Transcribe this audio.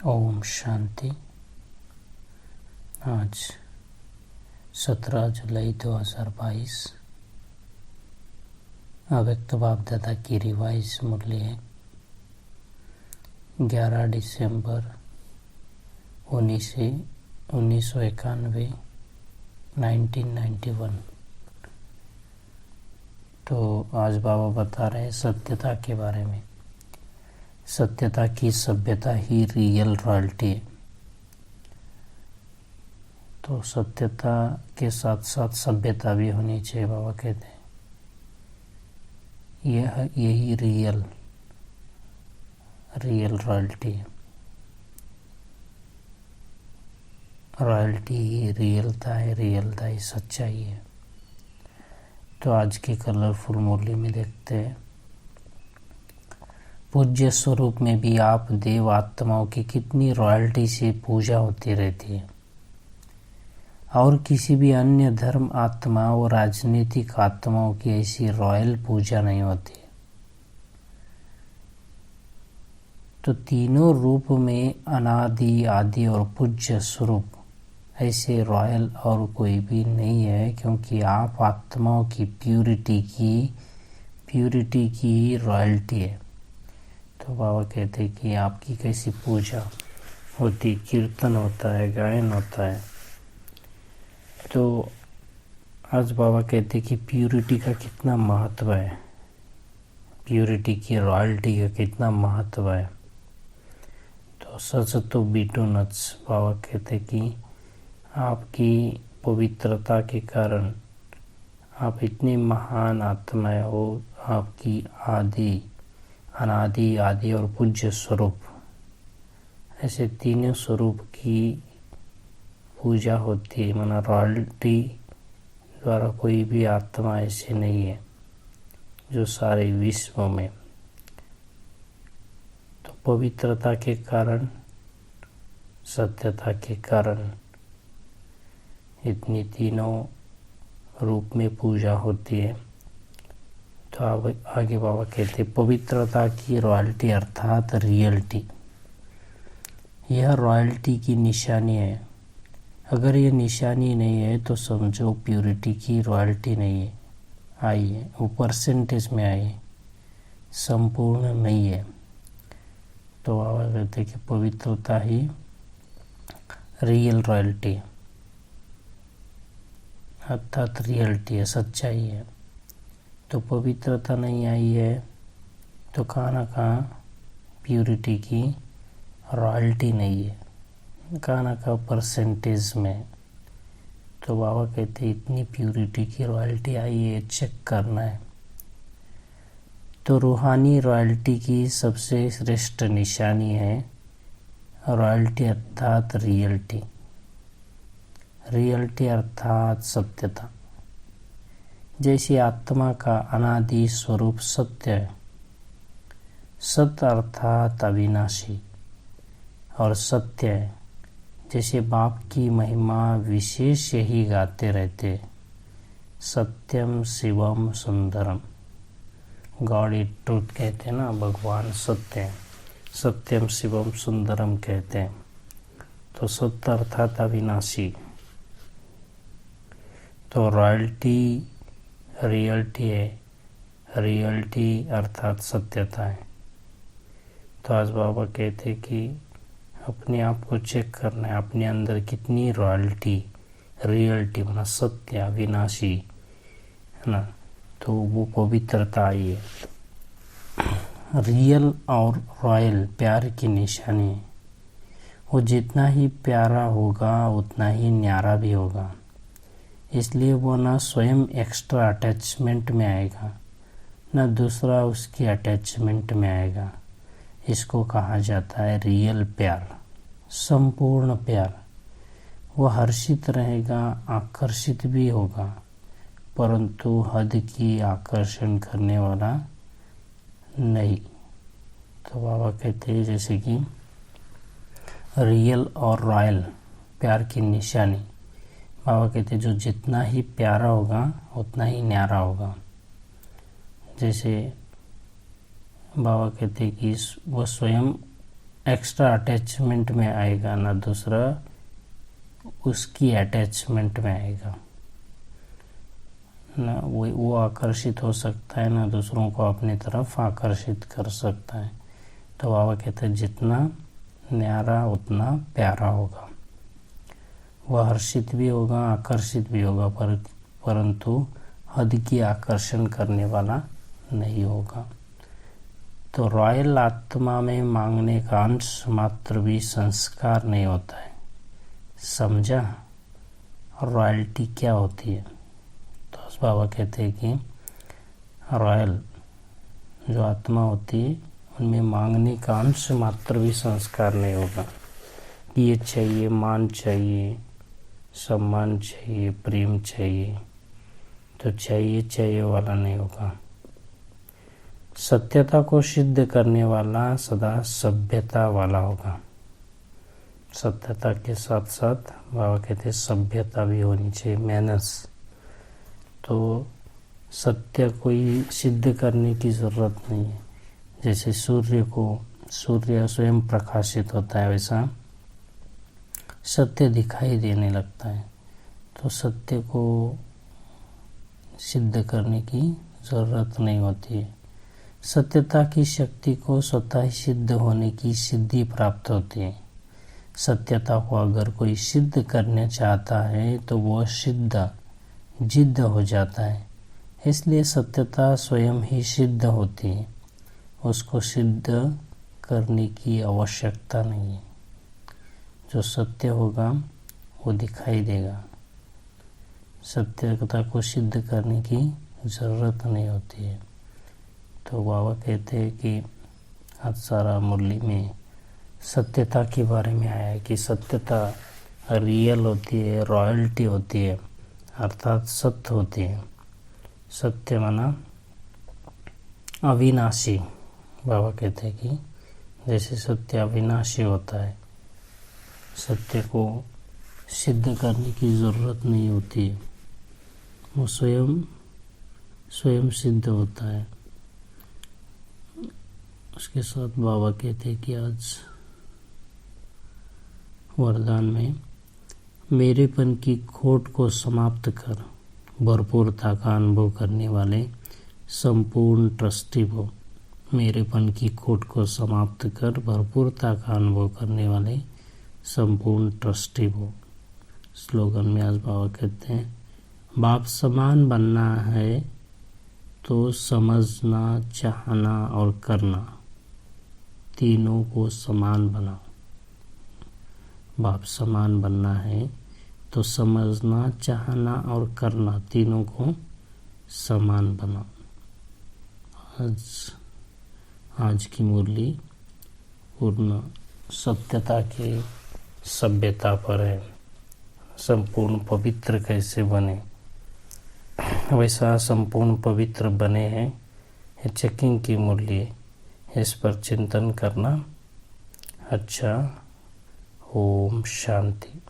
ओम शांति। आज 17 जुलाई 2022 अव्यक्त बापदादा की रिवाइज मूल्य है 11 दिसंबर 1991 1991। तो आज बाबा बता रहे हैं सत्यता के बारे में। सत्यता की सभ्यता ही रियल रॉयल्टी है। तो सत्यता के साथ साथ सभ्यता भी होनी चाहिए। बाबा कहते हैं यही रियल रॉयल्टी है। रॉयल्टी ही रियलता है, रियलता ही सच्चाई है। तो आज के कलरफुल मुरली में देखते हैं पूज्य स्वरूप में भी आप देव आत्माओं की कितनी रॉयल्टी से पूजा होती रहती है, और किसी भी अन्य धर्म आत्मा और राजनीतिक आत्माओं की ऐसी रॉयल पूजा नहीं होती। तो तीनों रूप में अनादि, आदि और पूज्य स्वरूप ऐसे रॉयल और कोई भी नहीं है, क्योंकि आप आत्माओं की प्यूरिटी की रॉयल्टी है। तो बाबा कहते हैं कि आपकी कैसी पूजा होती, कीर्तन होता है, गायन होता है। तो आज बाबा कहते हैं कि प्यूरिटी का कितना महत्व है, प्यूरिटी की रॉयल्टी का कितना महत्व है। तो सच तो बीटू नच बाबा कहते हैं कि आपकी पवित्रता के कारण आप इतनी महान आत्माएं हो। आपकी अनादि, आदि और पूज्य स्वरूप, ऐसे तीनों स्वरूप की पूजा होती है। माना रॉयल्टी द्वारा कोई भी आत्मा ऐसे नहीं है जो सारे विश्व में। तो पवित्रता के कारण, सत्यता के कारण इतनी तीनों रूप में पूजा होती है। तो आगे बाबा कहते पवित्रता की रॉयल्टी अर्थात रियलिटी, यह रॉयल्टी की निशानी है। अगर ये निशानी नहीं है तो समझो प्यूरिटी की रॉयल्टी नहीं है, आई है, वो परसेंटेज में आई है, संपूर्ण नहीं है। तो बाबा कहते कि पवित्रता ही रियल रॉयल्टी है, अर्थात रियलिटी है, सच्चाई है। तो पवित्रता नहीं आई है तो कहाँ ना कहाँ प्यूरिटी की रॉयल्टी नहीं है, कहाँ ना कहाँ परसेंटेज में। तो बाबा कहते इतनी प्यूरिटी की रॉयल्टी आई है, चेक करना है। तो रूहानी रॉयल्टी की सबसे श्रेष्ठ निशानी है रॉयल्टी अर्थात रियलिटी, रियलिटी अर्थात सत्यता। जैसे आत्मा का अनादि स्वरूप सत्य है, सत्य अर्थात अविनाशी और सत्य है। जैसे बाप की महिमा विशेष यही गाते रहते, सत्यम शिवम सुंदरम, गॉड इज ट्रूथ कहते हैं ना, भगवान सत्य है, सत्यम शिवम सुंदरम कहते हैं। तो सत्य अर्थात अविनाशी। तो रॉयल्टी रियलिटी है, रियलिटी अर्थात सत्यता है। तो आज बाबा कहते हैं कि अपने आप को चेक करना है, अपने अंदर कितनी रॉयल्टी, रियलिटी माना सत्य, अविनाशी है ना। तो वो पवित्रता आई है। रियल और रॉयल प्यार की निशानी है। वो जितना ही प्यारा होगा उतना ही न्यारा भी होगा। इसलिए वो ना स्वयं एक्स्ट्रा अटैचमेंट में आएगा, ना दूसरा उसकी अटैचमेंट में आएगा। इसको कहा जाता है रियल प्यार, संपूर्ण प्यार। वो हर्षित रहेगा, आकर्षित भी होगा, परंतु हद की आकर्षण करने वाला नहीं। तो बाबा कहते हैं जैसे कि रियल और रॉयल प्यार की निशानी, बाबा कहते जो जितना ही प्यारा होगा उतना ही न्यारा होगा। जैसे बाबा कहते कि वो स्वयं एक्स्ट्रा अटैचमेंट में आएगा, ना दूसरा उसकी अटैचमेंट में आएगा। ना वो आकर्षित हो सकता है, ना दूसरों को अपनी तरफ आकर्षित कर सकता है। तो बाबा कहते हैं जितना न्यारा उतना प्यारा होगा। वह हर्षित भी होगा, आकर्षित भी होगा, परंतु हद की आकर्षण करने वाला नहीं होगा। तो रॉयल आत्मा में मांगने का अंश मात्र भी संस्कार नहीं होता है। समझा रॉयल्टी क्या होती है? तो बाबा कहते हैं कि रॉयल जो आत्मा होती है उनमें मांगने का अंश मात्र भी संस्कार नहीं होगा। ये चाहिए, मान चाहिए, सम्मान चाहिए, प्रेम चाहिए, तो चाहिए वाला नहीं होगा। सत्यता को सिद्ध करने वाला सदा सभ्यता वाला होगा। सत्यता के साथ साथ बाबा कहते हैं सभ्यता भी होनी चाहिए, मैनर्स। तो सत्य कोई सिद्ध करने की ज़रूरत नहीं है। जैसे सूर्य स्वयं प्रकाशित होता है, वैसा सत्य दिखाई देने लगता है। तो सत्य को सिद्ध करने की ज़रूरत नहीं होती है। सत्यता की शक्ति को स्वतः ही सिद्ध होने की सिद्धि प्राप्त होती है। सत्यता को अगर कोई सिद्ध करना चाहता है तो वह जिद्द हो जाता है। इसलिए सत्यता स्वयं ही सिद्ध होती है, उसको सिद्ध करने की आवश्यकता नहीं है। जो सत्य होगा वो दिखाई देगा। सत्यता को सिद्ध करने की ज़रूरत नहीं होती है। तो बाबा कहते हैं कि आज सारा मुरली में सत्यता के बारे में आया है कि सत्यता रियल होती है, रॉयल्टी होती है, अर्थात सत्य होती है। सत्य माना अविनाशी। बाबा कहते हैं कि जैसे सत्य अविनाशी होता है, सत्य को सिद्ध करने की ज़रूरत नहीं होती है, वो स्वयं सिद्ध होता है। उसके साथ बाबा कहते हैं कि आज वरदान में मेरेपन की खोट को समाप्त कर भरपूरता का अनुभव करने वाले संपूर्ण ट्रस्टी हो। मेरेपन की खोट को समाप्त कर भरपूरता का अनुभव करने वाले संपूर्ण ट्रस्टी हो। स्लोगन में आज बाबा कहते हैं बाप समान बनना है तो समझना, चाहना और करना तीनों को समान बनाओ। बाप समान बनना है तो समझना, चाहना और करना तीनों को समान बनाओ। आज की मुरली पूर्ण सत्यता के सभ्यता पर है। संपूर्ण पवित्र कैसे बने, वैसा संपूर्ण पवित्र बने हैं, ये चेकिंग की मुरली है। इस पर चिंतन करना अच्छा। ओम शांति।